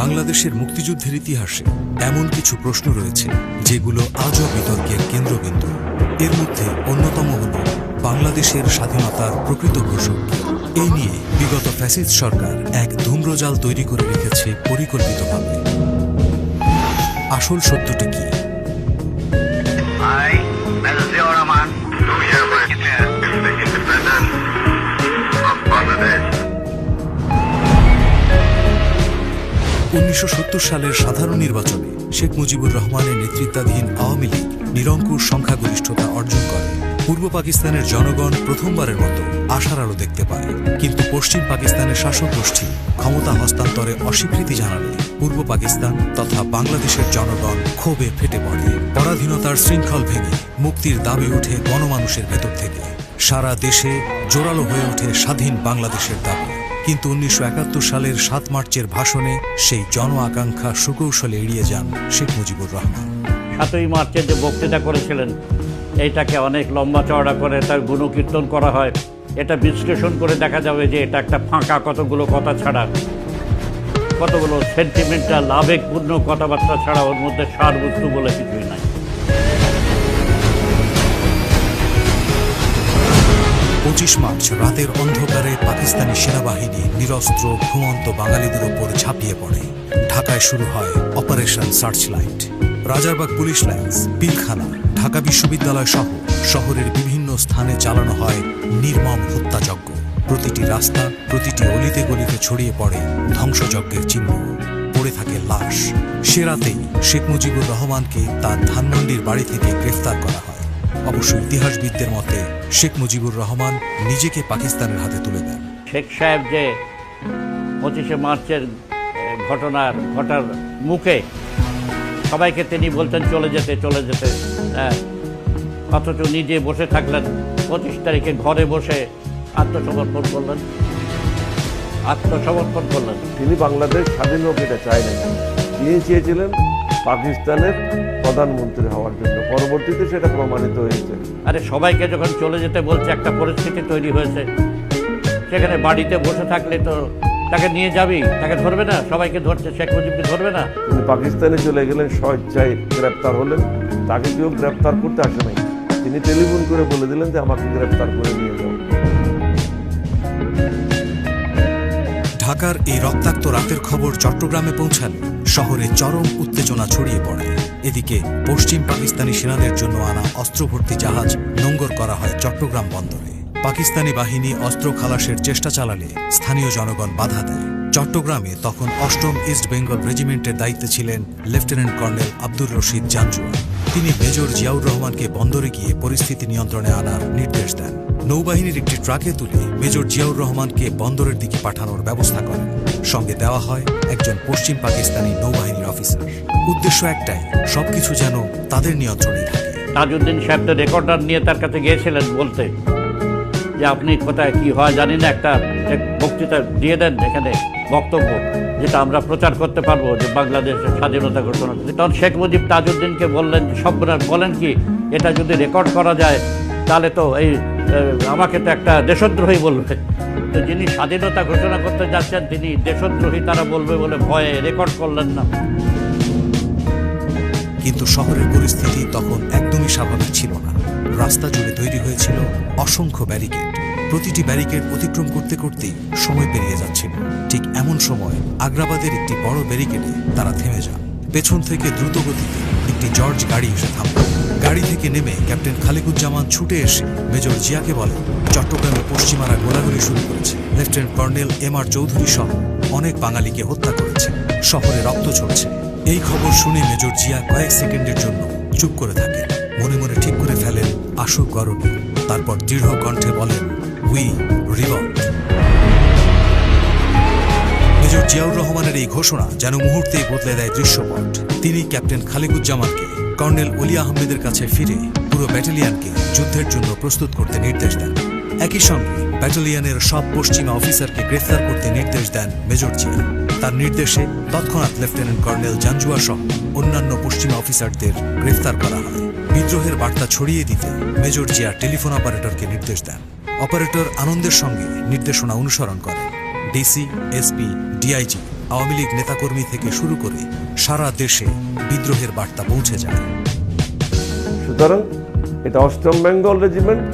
বাংলাদেশের মুক্তিযুদ্ধের ইতিহাসে এমন কিছু প্রশ্ন রয়েছে যেগুলো আজও বিতর্কের কেন্দ্রবিন্দু। এর মধ্যে অন্যতম হল বাংলাদেশের স্বাধীনতার প্রকৃত ঘোষক কে। এই নিয়ে বিগত ফ্যাসিস্ট সরকার এক ধূম্রজাল তৈরি করে রেখেছে পরিকল্পিতভাবে। আসল সত্যটি কি? I, Major Ziaur Rahman, do hereby declare the independence of Bangladesh. 1970 সালের সাধারণ নির্বাচনে শেখ মুজিবুর রহমানের নেতৃত্বাধীন আওয়ামী লীগ নিরঙ্কুশ সংখ্যাগরিষ্ঠতা অর্জন করে। পূর্ব পাকিস্তানের জনগণ প্রথমবারের মতো আশার আলো দেখতে পায়। কিন্তু পশ্চিম পাকিস্তানের শাসক গোষ্ঠী ক্ষমতা হস্তান্তরে অস্বীকৃতি জানালে পূর্ব পাকিস্তান তথা বাংলাদেশের জনগণ ক্ষোভে ফেটে পড়ে। পরাধীনতার শৃঙ্খল ভেঙে মুক্তির দাবি ওঠে গণমানুষের ভেতর থেকে। সারা দেশে জোরালো হয়ে ওঠে স্বাধীন বাংলাদেশের দাবি। কিন্তু 1971 সালের 7 মার্চের ভাষণে সেই জন আকাঙ্ক্ষা সুকৌশলে এড়িয়ে যান শেখ মুজিবুর রহমান। 7ই মার্চের যে বক্তৃতা করেছিলেন, এইটাকে অনেক লম্বা চওড়া করে তার গুণকীর্তন করা হয়। এটা বিশ্লেষণ করে দেখা যাবে যে এটা একটা ফাঁকা কতগুলো কথা ছাড়া, কতগুলো সেন্টিমেন্টাল আবেগপূর্ণ কথাবার্তা ছাড়া ওর মধ্যে সারবস্তু বলে কিছুই নাই। 25 মার্চ রাতের অন্ধকারে পাকিস্তানি সেনাবাহিনী নিরস্ত্র ঘুমন্ত বাঙালিদের ওপর ঝাঁপিয়ে পড়ে। ঢাকায় শুরু হয় operation searchlight. Rajarbagh police lines, Pilkhana, Dhaka বিশ্ববিদ্যালয় সহ শহরের বিভিন্ন স্থানে চালানো হয় নির্মম হত্যাযজ্ঞ। প্রতিটি রাস্তা, প্রতিটি অলিতে গলিতে ছড়িয়ে পড়ে ধ্বংসযজ্ঞের চিহ্ন। পড়ে থাকে লাশ। সে রাতেই শেখ মুজিবুর রহমানকে তার ধানমন্ডির বাড়ি থেকে গ্রেফতার করা হয়। অবশ্য ইতিহাসবিদদের মতে শেখ মুজিবুর রহমান নিজেকে পাকিস্তানের হাতে তুলে দেন। শেখ সাহেব যে 25শে মার্চের ঘটার মুখে সবাইকে তিনি বলতেন চলে যেতে চলে যেতে, অথচ নিজে বসে থাকলেন। 25 তারিখে ঘরে বসে আত্মসমর্পণ করলেন। তিনি বাংলাদেশ স্বাধীন হোক এটা চাইলেন। তিনি চেয়েছিলেন পাকিস্তানের প্রধানমন্ত্রী হওয়ার জন্য। পরবর্তীতে সেটা প্রমাণিত হয়েছে। আরে সবাইকে যখন চলে যেতে বলছে, একটা পরিস্থিতি তৈরি হয়েছে, সেখানে বাড়িতে বসে থাকলে তো তাকে নিয়ে যাবি, তাকে ধরবে না? সবাইকে ধরছে, শেখ মুজিবকে ধরবে না? তিনি পাকিস্তানে চলে গেলেন, স্বেচ্ছায় গ্রেপ্তার হলেন। তাকে কেউ গ্রেপ্তার করতে আসে নাই। তিনি টেলিফোন করে বলে দিলেন যে আমাকে গ্রেপ্তার করে নিয়ে যাও। ঢাকার এই রক্তাক্ত রাতের খবর চট্টগ্রামে পৌঁছালে শহরে চরম উত্তেজনা ছড়িয়ে পড়ে। এদিকে পশ্চিম পাকিস্তানি সেনাদের জন্য আনা অস্ত্রভর্তি জাহাজ নোঙ্গর করা হয় চট্টগ্রাম বন্দরে। পাকিস্তানি বাহিনী অস্ত্র খালাসের চেষ্টা চালালে স্থানীয় জনগণ বাধা দেয়। চট্টগ্রামে তখন 8ম ইস্ট বেঙ্গল রেজিমেন্টের দায়িত্বে ছিলেন লেফটেন্যান্ট কর্নেল আব্দুর রশিদ জাঞ্জুয়া। তিনি মেজর জিয়াউর রহমানকে বন্দরে গিয়ে পরিস্থিতি নিয়ন্ত্রণে আনার নির্দেশ দেন। নৌবাহিনীর একটি ট্রাকে তুলে মেজর জিয়াউর রহমানকে বন্দরের দিকে পাঠানোর ব্যবস্থা করেন। সঙ্গে দেওয়া হয় একজন পশ্চিম পাকিস্তানি নৌবাহিনীর অফিসার। উদ্দেশ্য একটাই, সবকিছু যেন তাদের নিয়ন্ত্রণেই থাকে। তাজউদ্দিন সাহেব তো রেকর্ডার নিয়ে তার কাছে গিয়েছিলেন বলতে যে আপনি কোথায় কি হয় জানি না, একটা বক্তৃতা দিয়ে দেন, এখানে বক্তব্য যেটা আমরা প্রচার করতে পারবো যে বাংলাদেশের স্বাধীনতা ঘোষণা। তখন শেখ মুজিব তাজউদ্দিনকে বললেন, বলেন কি এটা যদি রেকর্ড করা যায় তাহলে তো আমাকে তো একটা দেশদ্রোহী বলবে। তো যিনি স্বাধীনতা ঘোষণা করতে যাচ্ছেন তিনি দেশদ্রোহী তারা বলবে বলে ভয়ে রেকর্ড করলেন না। কিন্তু শহরের পরিস্থিতি তখন একদমই স্বাভাবিক ছিল না। রাস্তা জুড়ে তৈরি হয়েছিল অসংখ্য ব্যারিকেড। প্রতিটি ব্যারিকেড অতিক্রম করতে করতেই সময় পেরিয়ে যাচ্ছিল। ঠিক এমন সময় আগ্রাবাদের একটি বড় ব্যারিকেডে তারা থেমে যান। পেছন থেকে দ্রুতগতিতে একটি জর্জ গাড়ি এসে থামল। গাড়ি থেকে নেমে ক্যাপ্টেন খালিকুজ্জামান ছুটে এসে মেজর জিয়াকে বলেন, চট্টগ্রামে পশ্চিমারা গোলাগুলি শুরু করেছে। লেফটেন্যান্ট কর্নেল MR চৌধুরী সহ অনেক বাঙালিকে হত্যা করেছে। শহরে রক্ত ঝরছে। এই খবর শুনে মেজর জিয়া কয়েক সেকেন্ডের জন্য চুপ করে থাকেন। মনে মনে ঠিক করে ফেলেন আসুক গরণে। তারপর দৃঢ় কণ্ঠে বলেন, উই রিভল্ট। মেজর জিয়াউর রহমানের এই ঘোষণা যেন মুহূর্তেই বদলে দেয় দৃশ্যপট। তিনি ক্যাপ্টেন খালিকুজ্জামানকে কর্নেল অলি আহমেদের কাছে ফিরে পুরো ব্যাটালিয়নকে যুদ্ধের জন্য প্রস্তুত করতে নির্দেশ দেন। একই সঙ্গে ব্যাটালিয়নের সব পশ্চিমা অফিসারকে গ্রেফতার করতে নির্দেশ দেন মেজর জিয়া। তার নির্দেশে তৎক্ষণাৎ লেফটেন্যান্ট কর্নেল জাঞ্জুয়া সহ অন্যান্য পশ্চিমা অফিসারদের গ্রেফতার করা হয়। বিদ্রোহের বার্তা ছড়িয়ে দিতে মেজর জিয়া টেলিফোন অপারেটরকে নির্দেশ দেন। অপারেটর আনন্দের সঙ্গে নির্দেশনা অনুসরণ করেন। DC, SP, DIG, Awami League নেতাকর্মী থেকে শুরু করে সারা দেশে বিদ্রোহের বার্তা পৌঁছে যায়। সুতরাং এটা 8ম বেঙ্গল রেজিমেন্ট,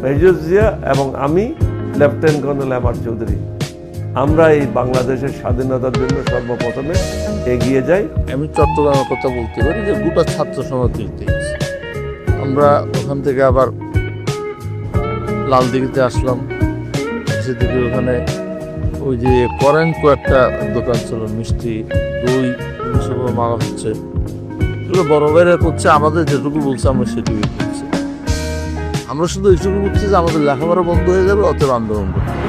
মেজর জিয়া এবং আমি lieutenant colonel M R Chowdhury, আমরা এই বাংলাদেশের স্বাধীনতার জন্য সর্বপ্রথমে এগিয়ে যাই। আমি চট্টগ্রামের কথা বলতে পারি যে গোটা ছাত্র সমাজ দেখতে গেছি। আমরা ওখান থেকে আবার লালদিঘিতে আসলাম, সেদিকে ওখানে ওই যে করেন্ট একটা দোকান ছিল, মিষ্টি দই সব মারা হচ্ছে, এগুলো বড় বাইরে করছে। আমাদের যেটুকু বলছে আমরা সেটুকুই করছি। আমরা শুধু এইটুকু বলছি যে আমাদের লেখাপড়া বন্ধ হয়ে যাবে, অতএব আন্দোলন করতে হবে।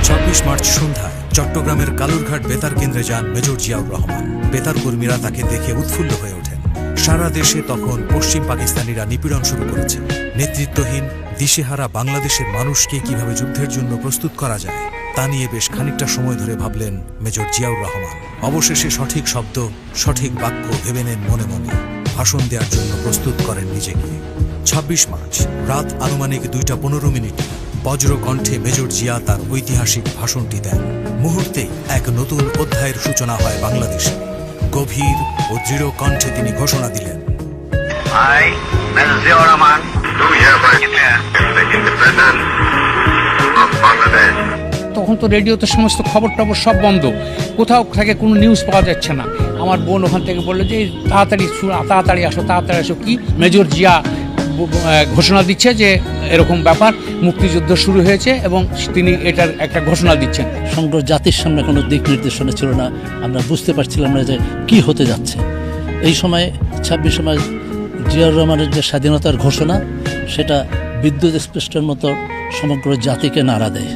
26 মার্চ সন্ধ্যায় চট্টগ্রামের কালুরঘাট বেতার কেন্দ্রে যান মেজর জিয়াউর রহমান। বেতার কর্মীরা তাকে দেখে উৎফুল্ল হয়ে ওঠেন। সারা দেশে তখন পশ্চিম পাকিস্তানিরা নিপীড়ন শুরু করেছে। নেতৃত্বহীন দিশেহারা বাংলাদেশের মানুষকে কিভাবে যুদ্ধের জন্য প্রস্তুত করা যায় তা নিয়ে বেশ খানিকটা সময় ধরে ভাবলেন মেজর জিয়াউর রহমান। অবশেষে সঠিক শব্দ, সঠিক বাক্য ভেবে নেন মনে মনে। ভাষণ দেওয়ার জন্য প্রস্তুত করেন নিজেকে। 26 মার্চ রাত আনুমানিক 2:15 মিনিটে বজ্র কণ্ঠে মেজর জিয়া তার ঐতিহাসিক ভাষণটি দেন। মুহূর্তেই এক নতুন অধ্যায়ের সূচনা হয় বাংলাদেশে। গভীর ও দৃঢ় কণ্ঠে তিনি ঘোষণা দিলেন, I, Major Ziaur Rahman, do hereby declare the independence of Bangladesh. তখন তো রেডিওতে সমস্ত খবর টবর সব বন্ধ, কোথাও থেকে কোনো নিউজ পাওয়া যাচ্ছে না। আমার বোন ওখান থেকে বললো যে তাড়াতাড়ি আসো, কি মেজর জিয়া ঘোষণা দিচ্ছে যে এরকম ব্যাপার, মুক্তিযুদ্ধ শুরু হয়েছে এবং তিনি এটার একটা ঘোষণা দিচ্ছেন। সমগ্র জাতির সামনে কোনো দিক নির্দেশনা ছিল না, আমরা বুঝতে পারছিলাম না যে কি হতে যাচ্ছে। এই সময় 26 মার্চ জিয়াউর রহমানের যে স্বাধীনতার ঘোষণা, সেটা বিদ্যুৎ স্পৃষ্টের মতো সমগ্র জাতিকে নাড়া দেয়।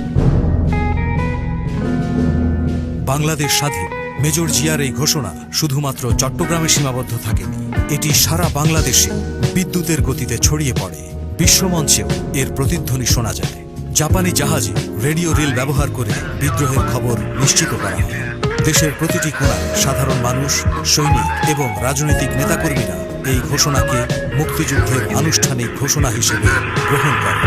বাংলাদেশ স্বাধীন। মেজর জিয়ার এই ঘোষণা শুধুমাত্র চট্টগ্রামে সীমাবদ্ধ থাকেনি, এটি সারা বাংলাদেশে বিদ্যুতের গতিতে ছড়িয়ে পড়ে। বিশ্বমঞ্চেও এর প্রতিধ্বনি শোনা যায়। জাপানি জাহাজে রেডিও রিল ব্যবহার করে বিদ্রোহের খবর নিশ্চিত করা হয়। দেশের প্রতিটি কোণায় সাধারণ মানুষ, সৈনিক এবং রাজনৈতিক নেতাকর্মীরা এই ঘোষণাকে মুক্তিযুদ্ধের আনুষ্ঠানিক ঘোষণা হিসেবে গ্রহণ করে।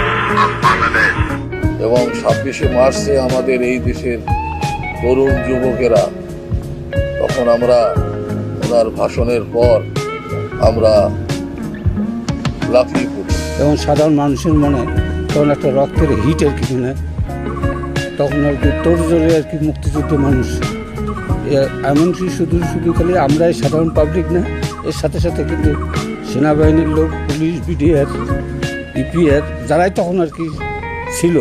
এবং 26 মার্চে আমাদের এই দেশের তরুণ যুবকেরা, তখন আমরা ওনার ভাষণের পর আমরা লাফিয়ে পড়ি। এবং সাধারণ মানুষের মনে তখন একটা রক্তের হিট আর কি, তখন আর কি তোড়জোড়ে আর কি মুক্তিযুদ্ধ মানুষ। এমনকি শুধু খালি আমরাই সাধারণ পাবলিক না, এর সাথে সাথে কিন্তু সেনাবাহিনীর লোক, পুলিশ, বিডিআর, ইপিআর যারাই তখন আর কি ছিল,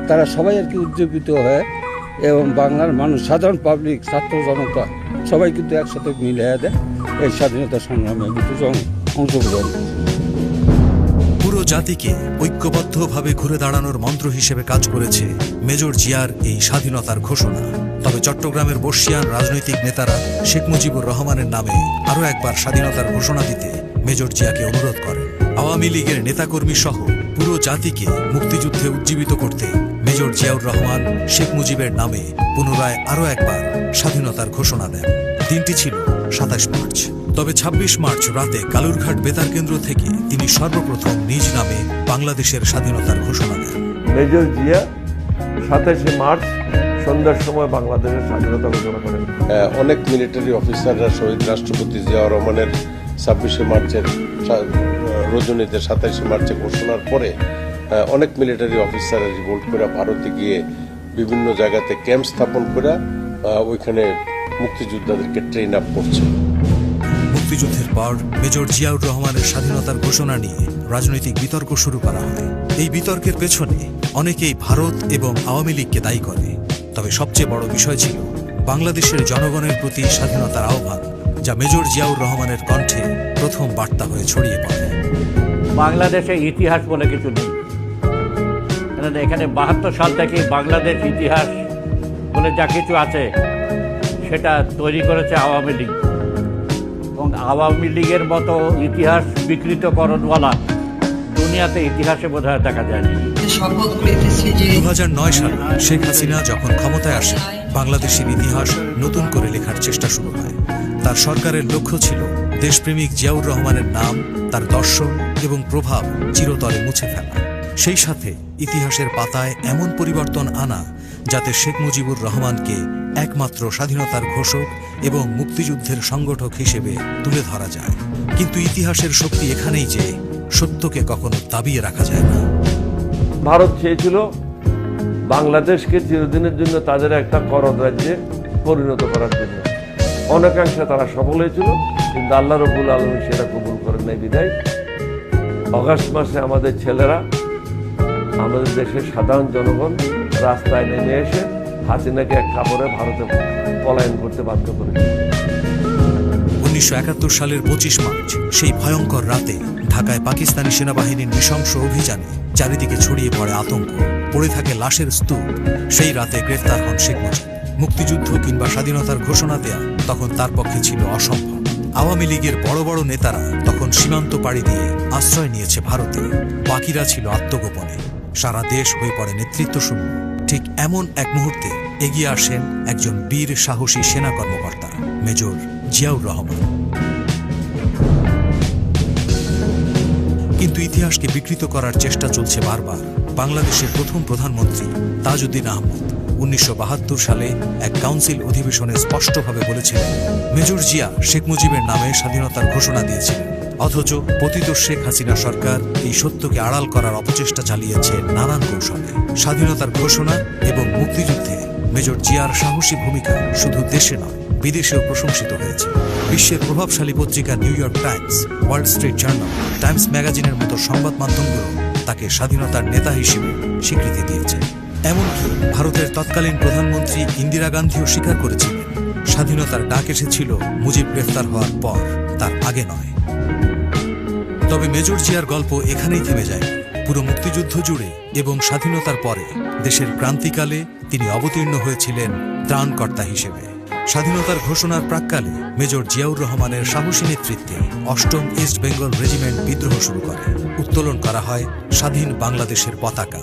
তারা সবাই আর কি উজ্জীবিত হয় এবং বাংলার মানুষ, সাধারণ পাবলিক, ছাত্র জনতা সবাই কিন্তু একসাথে মিলে দেয় এই স্বাধীনতা সংগ্রামে কিন্তু অংশগ্রহণ। পুরো জাতিকে ঐক্যবদ্ধভাবে ঘুরে দাঁড়ানোর মন্ত্র হিসেবে কাজ করেছে মেজর জিয়ার এই স্বাধীনতার ঘোষণা। তবে চট্টগ্রামের বর্ষিয়ান রাজনৈতিক নেতারা শেখ মুজিবুর রহমানের নামে আরও একবার স্বাধীনতার ঘোষণা দিতে মেজর জিয়াকে অনুরোধ করেন। আওয়ামী লীগের নেতাকর্মী সহ পুরো জাতিকে মুক্তিযুদ্ধে উজ্জীবিত করতে মেজর জিয়াউর রহমান শেখ মুজিবের নামে পুনরায় আরও একবার স্বাধীনতার ঘোষণা দেন। দিনটি ছিল 27 মার্চ। তবে 26 মার্চ রাতে কালুরঘাট বেতার কেন্দ্র থেকে তিনি সর্বপ্রথম নিজ নামে বাংলাদেশের স্বাধীনতার ঘোষণা দেন। মেজর জিয়া 27 মার্চ সন্ধ্যার সময় বাংলাদেশের স্বাধীনতা ঘোষণা করেন। অনেক মিলিটারি অফিসাররা শহীদ রাষ্ট্রপতি জিয়াউর রহমানের 26 মার্চের রজনীতে 27 মার্চে ঘোষণার পরে অনেক মিলিটারি অফিসাররা রিভোল্ট করে ভারতে গিয়ে বিভিন্ন জায়গাতে ক্যাম্প স্থাপন করে ওইখানে মুক্তিযোদ্ধাদেরকে ট্রেন আপ করছে। মুক্তিযুদ্ধের পর মেজর জিয়াউর রহমানের স্বাধীনতার ঘোষণা নিয়ে রাজনৈতিক বিতর্ক শুরু করা হয়। এই বিতর্কের পেছনে অনেকেই ভারত এবং আওয়ামী লীগকে দায়ী করে। তবে সবচেয়ে বড় বিষয় ছিল বাংলাদেশের জনগণের প্রতি স্বাধীনতার আহ্বান, যা মেজর জিয়াউর রহমানের কণ্ঠে প্রথম বার্তা হয়ে ছড়িয়ে পড়ে। বাংলাদেশে ইতিহাস বলে কিছু নেই, এখানে 72 সাল থেকে বাংলাদেশ ইতিহাস বলে যা কিছু আছে সেটা তৈরি করেছে আওয়ামী লীগ। এবং আওয়ামী লীগের মতো ইতিহাস বিকৃতকরণওয়ালা দুনিয়াতে ইতিহাসে বোধহয় দেখা যায়নি। 2009 সালে শেখ হাসিনা যখন ক্ষমতায় আসে, বাংলাদেশের ইতিহাস নতুন করে লেখার চেষ্টা শুরু হয়। তার সরকারের লক্ষ্য ছিল দেশপ্রেমিক জিয়াউর রহমানের নাম, তার দর্শন এবং প্রভাব চিরতরে মুছে ফেলা। সেই সাথে ইতিহাসের পাতায় এমন পরিবর্তন আনা যাতে শেখ মুজিবুর রহমানকে একমাত্র স্বাধীনতার ঘোষক এবং মুক্তিযুদ্ধের সংগঠক হিসেবে তুলে ধরা যায়। কিন্তু ইতিহাসের শক্তি এখানেই যে সত্যকে কখনো দাবিয়ে রাখা যায় না। ভারত চেয়েছিল বাংলাদেশকে চিরদিনের জন্য তাদের একটা করদ রাজ্যে পরিণত করার জন্য। অনেকাংশে তারা সফল হয়েছিল, কিন্তু আল্লাহ রব্বুল আলামিন সেটা কবুল করেন নাই বিধায় অগাস্ট মাসে আমাদের ছেলেরা, আমাদের দেশের সাধারণ জনগণ রাস্তায় নেমে এসে হাসিনাকে এক কাপড়ে ভারতে পলায়ন করতে বাধ্য করেছে। 1971 সালের 25 মার্চ সেই ভয়ঙ্কর রাতে ঢাকায় পাকিস্তানি সেনাবাহিনীর নৃশংস অভিযানে চারিদিকে ছড়িয়ে পড়ে আতঙ্ক, পড়ে থাকে লাশের স্তূপ। সেই রাতে গ্রেফতার হন শেখ মুজিব। মুক্তিযুদ্ধ কিংবা স্বাধীনতার ঘোষণা দেয়া তখন তার পক্ষে ছিল অসম্ভব। আওয়ামী লীগের বড় বড় নেতারা তখন সীমান্ত পাড়ি দিয়ে আশ্রয় নিয়েছে ভারতে, বাকিরা ছিল আত্মগোপনে। সারা দেশ হয়ে পড়ে নেতৃত্ব শূন্য। ঠিক এমন এক মুহূর্তে এগিয়ে আসেন একজন বীর সাহসী সেনা কর্মকর্তা, মেজর জিয়াউর রহমান। কিন্তু ইতিহাসকে বিকৃত করার চেষ্টা চলছে বারবার। বাংলাদেশের প্রথম প্রধানমন্ত্রী তাজউদ্দিন আহমদ 1972 সালে এক কাউন্সিল অধিবেশনে স্পষ্টভাবে বলেছিলেন, মেজর জিয়া শেখ মুজিবের নামে স্বাধীনতার ঘোষণা দিয়েছিলেন। অথচ পতিত শেখ হাসিনা সরকার এই সত্যকে আড়াল করার অপচেষ্টা চালিয়েছে নানান কৌশলে। স্বাধীনতার ঘোষণা এবং মুক্তিযুদ্ধে মেজর জিয়ার সাহসী ভূমিকা শুধু দেশে নয়, বিদেশেও প্রশংসিত হয়েছে। বিশ্বের প্রভাবশালী পত্রিকা new York Times, Wall Street journal, Times ম্যাগাজিনের মতো সংবাদ মাধ্যমগুলো তাকে স্বাধীনতার নেতা হিসেবে স্বীকৃতি দিয়েছে। এমনকি ভারতের তৎকালীন প্রধানমন্ত্রী ইন্দিরা গান্ধীও স্বীকার করেছিলেন, স্বাধীনতার ডাক এসেছিল মুজিব গ্রেফতার হওয়ার পর, তার আগে নয়। তবে মেজর জিয়ার গল্প এখানেই থেমে যায়। পুরো মুক্তিযুদ্ধ জুড়ে এবং স্বাধীনতার পরে দেশের ক্রান্তিকালে তিনি অবতীর্ণ হয়েছিলেন ত্রাণকর্তা হিসেবে। স্বাধীনতার ঘোষণার প্রাক্কালে মেজর জিয়াউর রহমানের সাহসী নেতৃত্বে 8ম ইস্ট বেঙ্গল রেজিমেন্ট বিদ্রোহ শুরু করে। উত্তোলন করা হয় স্বাধীন বাংলাদেশের পতাকা।